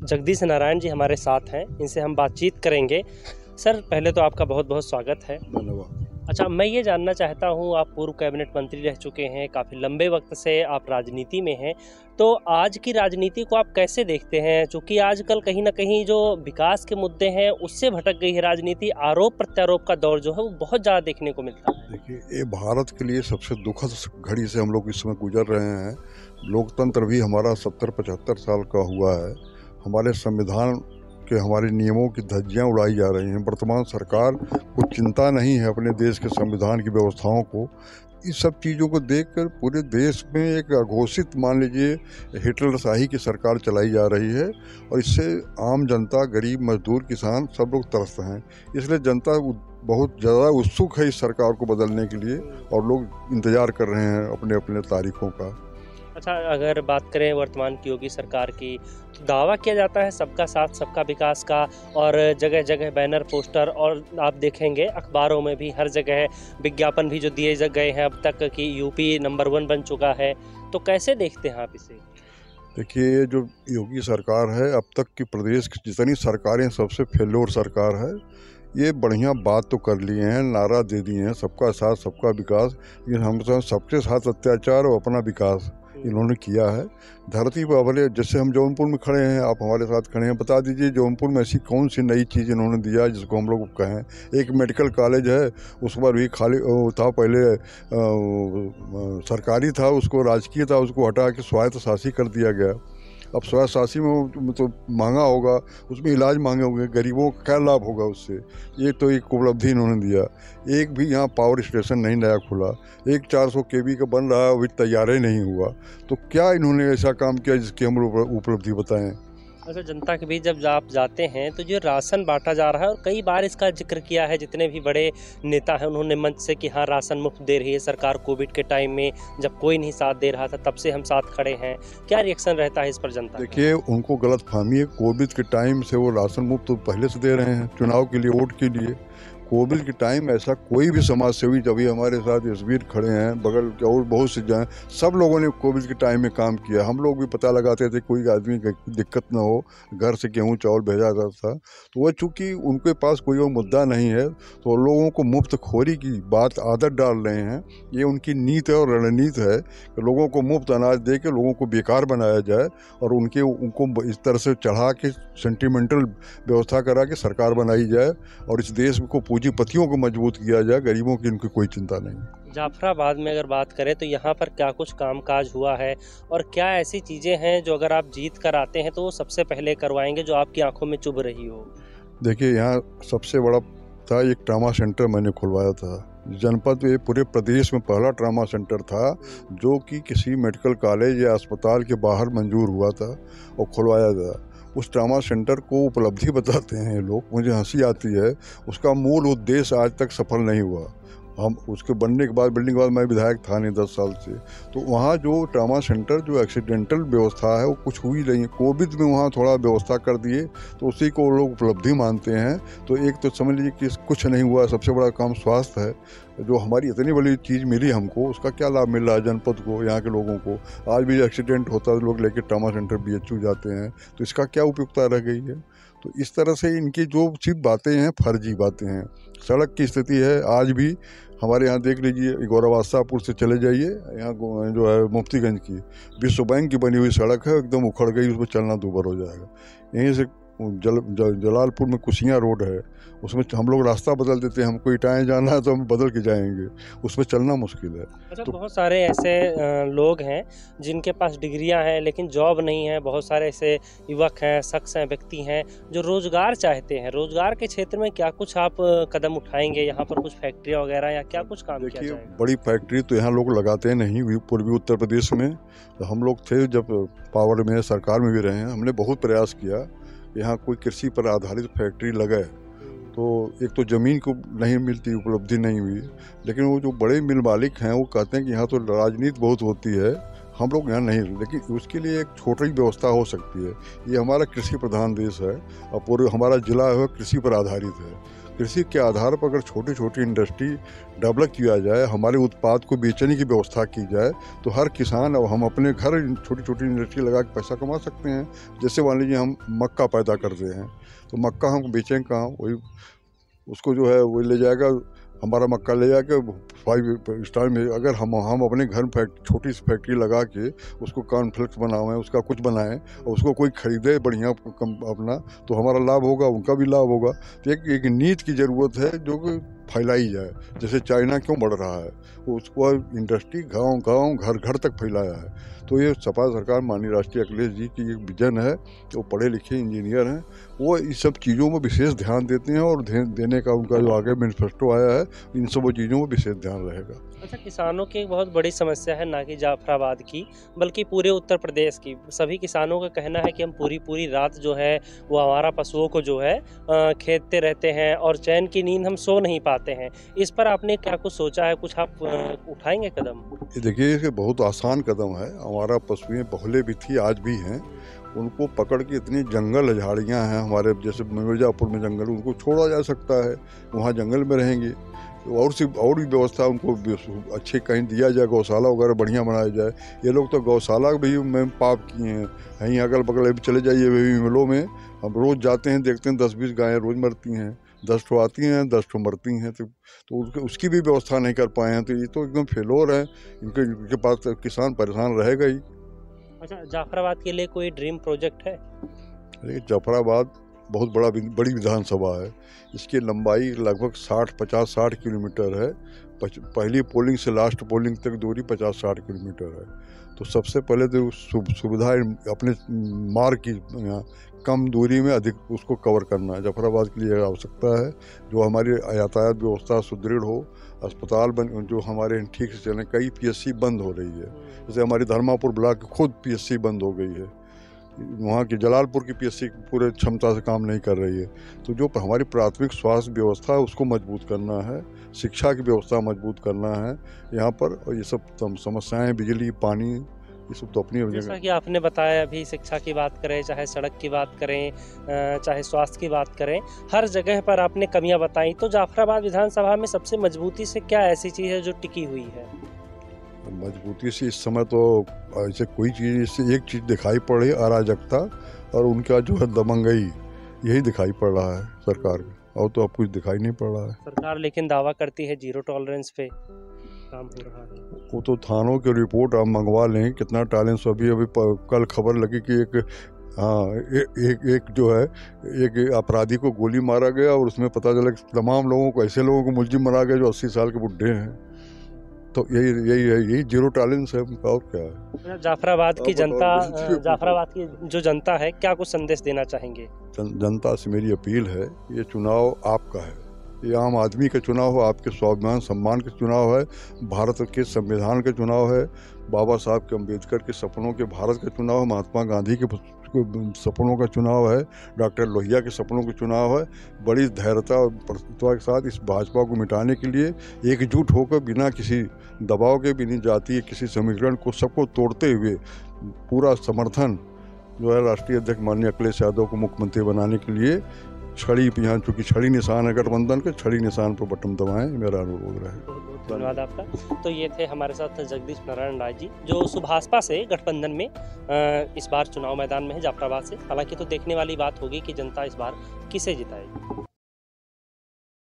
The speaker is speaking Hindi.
जगदीश नारायण जी हमारे साथ हैं, इनसे हम बातचीत करेंगे। सर, पहले तो आपका बहुत-बहुत स्वागत है। धन्यवाद। अच्छा, मैं ये जानना चाहता हूँ, आप पूर्व कैबिनेट मंत्री रह चुके हैं, काफ़ी लंबे वक्त से आप राजनीति में हैं, तो आज की राजनीति को आप कैसे देखते हैं? चूँकि आजकल कहीं न कहीं जो विकास के मुद्दे हैं, उससे भटक गई है राजनीति, आरोप-प्रत्यारोप का दौर जो है, वो बहुत ज़्यादा देखने को मिलता है। देखिए, ये भारत के लिए सबसे दुखद घड़ी से हम लोग इस समय गुजर रहे हैं। लोकतंत्र भी हमारा 70-75 साल का हुआ है। हमारे संविधान के हमारे नियमों की धज्जियां उड़ाई जा रही हैं। वर्तमान सरकार को चिंता नहीं है अपने देश के संविधान की व्यवस्थाओं को। इस सब चीज़ों को देखकर पूरे देश में एक अघोषित, मान लीजिए, हिटलरशाही की सरकार चलाई जा रही है और इससे आम जनता, गरीब, मजदूर, किसान सब लोग त्रस्त हैं। इसलिए जनता बहुत ज़्यादा उत्सुक है इस सरकार को बदलने के लिए और लोग इंतज़ार कर रहे हैं अपने अपने तारीखों का। अच्छा, अगर बात करें वर्तमान की योगी सरकार की, तो दावा किया जाता है सबका साथ सबका विकास का, और जगह-जगह बैनर, पोस्टर, और आप देखेंगे अखबारों में भी हर जगह विज्ञापन भी जो दिए गए हैं अब तक कि यूपी नंबर 1 बन चुका है। तो कैसे देखते हैं आप इसे? देखिए, ये जो योगी सरकार है, अब तक की प्रदेश की जितनी सरकारें सबसे फेल्योर सरकार है। ये बढ़िया बात तो कर लिए हैं, नारा दे दिए हैं, सबका साथ सबका विकास, लेकिन हम सबके साथ अत्याचार और अपना विकास इन्होंने किया है। धरती पर अवले, जैसे हम जौनपुर में खड़े हैं, आप हमारे साथ खड़े हैं, बता दीजिए जौनपुर में ऐसी कौन सी नई चीज़ इन्होंने दिया जिसको हम लोग कहें। एक मेडिकल कॉलेज है, उस पर भी खाली था, पहले सरकारी था, उसको राजकीय था, उसको हटा के स्वायत्त शासी कर दिया गया। अब स्वायत्त शासी में तो महंगा होगा, उसमें इलाज महंगे होंगे, गरीबों का क्या लाभ होगा उससे। ये तो एक उपलब्धि इन्होंने दिया। एक भी यहाँ पावर स्टेशन नहीं नया खुला, एक 400 केवी का बन रहा है, अभी तैयार ही नहीं हुआ। तो क्या इन्होंने ऐसा काम किया जिसकी हम उपलब्धि बताएं। अच्छा, जनता के बीच जब आप जाते हैं तो जो राशन बांटा जा रहा है, और कई बार इसका जिक्र किया है जितने भी बड़े नेता हैं उन्होंने मंच से कि हाँ, राशन मुफ्त दे रही है सरकार। कोविड के टाइम में जब कोई नहीं साथ दे रहा था, तब से हम साथ खड़े हैं। क्या रिएक्शन रहता है इस पर जनता का? देखिए, उनको गलतफहमी है। कोविड के टाइम से वो राशन मुफ्त तो पहले से दे रहे हैं, चुनाव के लिए, वोट के लिए। कोविड के टाइम ऐसा कोई भी समाज सेवी, जब हमारे साथ यशवीर खड़े हैं, बगल के और बहुत से जाएँ, सब लोगों ने कोविड के टाइम में काम किया। हम लोग भी पता लगाते थे कोई आदमी की दिक्कत ना हो, घर से गेहूँ चावल भेजा जाता था। तो वो चूँकि उनके पास कोई और मुद्दा नहीं है, तो लोगों को मुफ्तखोरी की बात आदत डाल रहे हैं। ये उनकी नीति और रणनीति है कि लोगों को मुफ्त अनाज दे के लोगों को बेकार बनाया जाए और उनको इस तरह से चढ़ा के सेंटिमेंटल व्यवस्था करा के सरकार बनाई जाए और इस देश को पूंजीपतियों को मजबूत किया जाए। गरीबों की इनकी कोई चिंता नहीं। जाफराबाद में अगर बात करें तो यहाँ पर क्या कुछ कामकाज हुआ है, और क्या ऐसी चीज़ें हैं जो अगर आप जीत कर आते हैं तो वो सबसे पहले करवाएंगे, जो आपकी आंखों में चुभ रही हो? देखिए, यहाँ सबसे बड़ा था, एक ट्रामा सेंटर मैंने खुलवाया था। जनपद में, पूरे प्रदेश में पहला ट्रामा सेंटर था जो कि किसी मेडिकल कॉलेज या अस्पताल के बाहर मंजूर हुआ था और खुलवाया था। उस ट्रामा सेंटर को उपलब्धि बताते हैं ये लोग, मुझे हंसी आती है। उसका मूल उद्देश्य आज तक सफल नहीं हुआ। हम उसके बनने के बाद, बिल्डिंग के बाद, मैं विधायक था नहीं 10 साल से, तो वहाँ जो ट्रामा सेंटर जो एक्सीडेंटल व्यवस्था है वो कुछ हुई नहीं। कोविड में वहाँ थोड़ा व्यवस्था कर दिए तो उसी को लोग उपलब्धि मानते हैं। तो एक तो समझ लीजिए कि कुछ नहीं हुआ। सबसे बड़ा काम स्वास्थ्य है, जो हमारी इतनी बड़ी चीज़ मिली हमको, उसका क्या लाभ मिल रहा है जनपद को, यहाँ के लोगों को। आज भी एक्सीडेंट होता है, लोग लेके ट्रामा सेंटर BHU जाते हैं, तो इसका क्या उपयुक्तता रह गई है। तो इस तरह से इनकी जो सिर्फ बातें हैं, फर्जी बातें हैं। सड़क की स्थिति है आज भी हमारे यहाँ, देख लीजिए, गौरवास्तापुर से चले जाइए, यहाँ जो है मुफ्तीगंज की विश्व बैंक की बनी हुई सड़क है, एकदम उखड़ गई, उस पर चलना दूभर हो जाएगा। यहीं से जलालपुर में कुसियाँ रोड है, उसमें हम लोग रास्ता बदल देते हैं, हमको इटाएँ जाना है तो हम बदल के जाएंगे, उसमें चलना मुश्किल है। अच्छा, तो बहुत सारे ऐसे लोग हैं जिनके पास डिग्रियां हैं लेकिन जॉब नहीं है। बहुत सारे ऐसे युवक हैं, शख्स हैं, व्यक्ति हैं जो रोजगार चाहते हैं। रोजगार के क्षेत्र में क्या कुछ आप कदम उठाएंगे? यहाँ पर कुछ फैक्ट्रियाँ वगैरह या क्या कुछ काम किया देखिए, जाएगा? बड़ी फैक्ट्री तो यहाँ लोग लगाते नहीं। पूर्वी उत्तर प्रदेश में तो हम लोग थे, जब पावर में, सरकार में भी रहे हैं, हमने बहुत प्रयास किया यहाँ कोई कृषि पर आधारित फैक्ट्री लगे। तो एक तो ज़मीन को नहीं मिलती, उपलब्धि नहीं हुई। लेकिन वो जो बड़े मिल मालिक हैं वो कहते हैं कि यहाँ तो राजनीति बहुत होती है, हम लोग यहाँ नहीं। लेकिन उसके लिए एक छोटी व्यवस्था हो सकती है। ये हमारा कृषि प्रधान देश है और पूरे हमारा जिला है कृषि पर आधारित है। कृषि के आधार पर अगर छोटी छोटी इंडस्ट्री डेवलप किया जाए, हमारे उत्पाद को बेचने की व्यवस्था की जाए, तो हर किसान अब हम अपने घर छोटी छोटी इंडस्ट्री लगा के पैसा कमा सकते हैं। जैसे मान लीजिए हम मक्का पैदा करते हैं, तो मक्का हम बेचेंगे कहाँ? वही उसको जो है वही ले जाएगा, हमारा मक्का ले जाके 5 स्टार में अगर हम अपने घर छोटी सी फैक्ट्री लगा के उसको कॉर्नफ्लेक्स बनाएं, उसका कुछ बनाएं और उसको कोई खरीदे बढ़िया अपना, तो हमारा लाभ होगा, उनका भी लाभ होगा। तो एक नीति की ज़रूरत है जो कि फैलाई जाए। जैसे चाइना क्यों बढ़ रहा है, उसको इंडस्ट्री गांव गांव घर घर तक फैलाया है। तो ये सपा सरकार माननीय राष्ट्रीय अखिलेश जी की एक विजन है। वो पढ़े लिखे इंजीनियर हैं, वो इस सब चीज़ों में विशेष ध्यान देते हैं और देने का उनका जो आगे मैनिफेस्टो आया है, इन सब चीज़ों में विशेष ध्यान रहेगा। अच्छा, किसानों की एक बहुत बड़ी समस्या है, ना कि जाफराबाद की बल्कि पूरे उत्तर प्रदेश की। सभी किसानों का कहना है कि हम पूरी रात जो है वो हमारा पशुओं को जो है खेदते रहते हैं और चैन की नींद हम सो नहीं पाते हैं। इस पर आपने क्या कुछ सोचा है, कुछ आप उठाएंगे कदम? ये देखिए, ये बहुत आसान कदम है। हमारा पशुएं पहले भी थी, आज भी हैं। उनको पकड़ के इतनी जंगल झाड़ियाँ हैं हमारे, जैसे मिर्ज़ापुर में जंगल, उनको छोड़ा जा सकता है, वहाँ जंगल में रहेंगे। और भी व्यवस्था उनको अच्छे कहीं दिया जाए, गौशाला वगैरह बढ़िया बनाया जाए। ये लोग तो गौशाला भी में पाप किए हैं। कहीं अगल बगल अभी चले जाइए मिलों में, हम रोज़ जाते हैं, देखते हैं 10-20 गायें रोज़ मरती हैं, 10 ठो आती हैं, 10 ठो मरती हैं। तो उसकी भी व्यवस्था नहीं कर पाए हैं। तो ये तो एकदम फेलोर है। इनके पास तो किसान परेशान रहेगा ही। अच्छा, जाफराबाद के लिए कोई ड्रीम प्रोजेक्ट है? अरे जाफराबाद बहुत बड़ी विधानसभा है। इसकी लंबाई लगभग 50-60 किलोमीटर है। पहली पोलिंग से लास्ट पोलिंग तक दूरी 50-60 किलोमीटर है। तो सबसे पहले तो सुविधा अपने मार्ग की कम दूरी में अधिक उसको कवर करना है। जाफराबाद के लिए आवश्यकता है जो हमारी यातायात व्यवस्था सुदृढ़ हो, अस्पताल जो हमारे ठीक से चलें। कई पीएससी बंद हो रही है, जैसे हमारी धर्मापुर ब्लॉक की खुद पीएससी बंद हो गई है। वहाँ की जलालपुर की पीएससी पूरे क्षमता से काम नहीं कर रही है। तो जो हमारी प्राथमिक स्वास्थ्य व्यवस्था है उसको मजबूत करना है, शिक्षा की व्यवस्था मजबूत करना है यहाँ पर। और ये सब समस्याएं, बिजली, पानी, ये सब तो अपनी जैसा कि आपने बताया, अभी शिक्षा की बात करें, चाहे सड़क की बात करें, चाहे स्वास्थ्य की बात करें, हर जगह पर आपने कमियां बताई। तो जाफराबाद विधानसभा में सबसे मजबूती से क्या ऐसी चीज़ है जो टिकी हुई है? मजबूती से इस समय तो ऐसे कोई चीज़, इससे एक चीज़ दिखाई पड़ रही, अराजकता और उनका जो है दबंगई, यही दिखाई पड़ रहा है सरकार में, और तो अब कुछ दिखाई नहीं पड़ रहा है। सरकार लेकिन दावा करती है 0 टॉलरेंस पे काम हो रहा है। वो तो थानों की रिपोर्ट आप मंगवा लें, कितना टॉलरेंस। अभी कल खबर लगी कि एक जो है एक अपराधी को गोली मारा गया और उसमें पता चला कि तमाम लोगों को, ऐसे लोगों को मुलजिम मारा गया जो 80 साल के बुढ़े हैं। तो यही 0 टॉलरेंस है उनका, और क्या है। जाफराबाद की जनता, जाफराबाद की जो जनता है, क्या कुछ संदेश देना चाहेंगे? जनता से मेरी अपील है, ये चुनाव आपका है, ये आम आदमी का चुनाव है, आपके स्वाभिमान सम्मान का चुनाव है, भारत के संविधान का चुनाव है, बाबा साहब के अम्बेडकर के सपनों के भारत का चुनाव है, महात्मा गांधी के सपनों का चुनाव है, डॉक्टर लोहिया के सपनों का चुनाव है। बड़ी धैर्यता और प्रतिष्ठा के साथ इस भाजपा को मिटाने के लिए एकजुट होकर, बिना किसी दबाव के, बिना जातीय किसी समीकरण को, सबको तोड़ते हुए पूरा समर्थन जो है राष्ट्रीय अध्यक्ष माननीय अखिलेश यादव को मुख्यमंत्री बनाने के लिए छड़ी, यहाँ चूँकि छड़ी निशान है गठबंधन के, छड़ी निशान पर बटन दबाएं, मेरा अनुरोध रहे। बहुत बहुत धन्यवाद आपका। तो ये थे हमारे साथ जगदीश नारायण राय जी, जो सुभाषपा से गठबंधन में इस बार चुनाव मैदान में है, जाफराबाद से। हालांकि तो देखने वाली बात होगी कि जनता इस बार किसे जिताएगी।